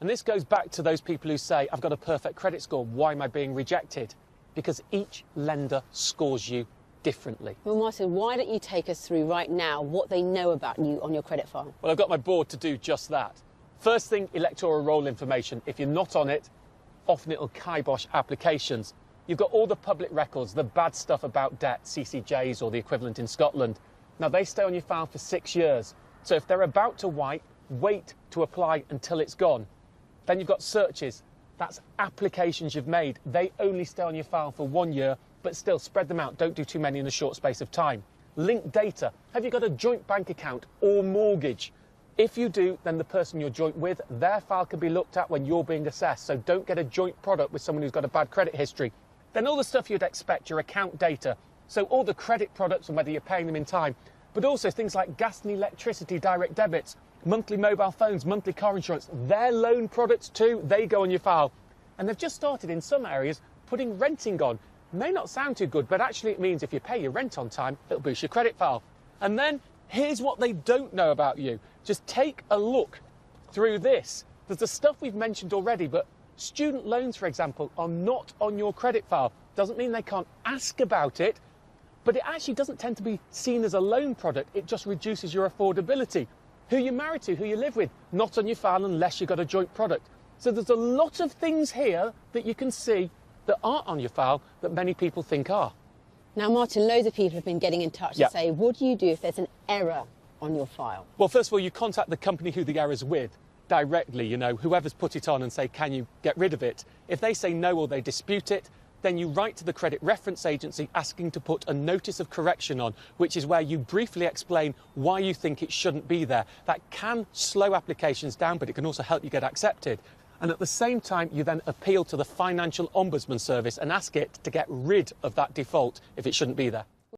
And this goes back to those people who say, I've got a perfect credit score, why am I being rejected? Because each lender scores you differently. Well, Martin, why don't you take us through right now what they know about you on your credit file? Well, I've got my board to do just that. First thing, electoral roll information. If you're not on it, often it'll kibosh applications. You've got all the public records, the bad stuff about debt, CCJs or the equivalent in Scotland. Now, they stay on your file for 6 years. So if they're about to wipe, wait to apply until it's gone. Then you've got searches. That's applications you've made. They only stay on your file for 1 year, but still spread them out. Don't do too many in a short space of time. Linked data. Have you got a joint bank account or mortgage? If you do, then the person you're joint with, their file can be looked at when you're being assessed. So don't get a joint product with someone who's got a bad credit history. Then all the stuff you'd expect, your account data. So all the credit products and whether you're paying them in time, but also things like gas and electricity direct debits, monthly mobile phones, monthly car insurance, their loan products too, they go on your file. And they've just started in some areas putting renting on. May not sound too good, but actually it means if you pay your rent on time, it'll boost your credit file. And then here's what they don't know about you. Just take a look through this. There's the stuff we've mentioned already, but student loans, for example, are not on your credit file. Doesn't mean they can't ask about it, but it actually doesn't tend to be seen as a loan product. It just reduces your affordability. Who you're married to, who you live with, not on your file unless you've got a joint product. So there's a lot of things here that you can see that aren't on your file that many people think are. Now, Martin, loads of people have been getting in touch to say, what do you do if there's an error on your file? Well, first of all, you contact the company who the error's with directly, you know, whoever's put it on, and say, can you get rid of it? If they say no or they dispute it, then you write to the credit reference agency asking to put a notice of correction on, which is where you briefly explain why you think it shouldn't be there. That can slow applications down, but it can also help you get accepted. And at the same time, you then appeal to the Financial Ombudsman Service and ask it to get rid of that default if it shouldn't be there.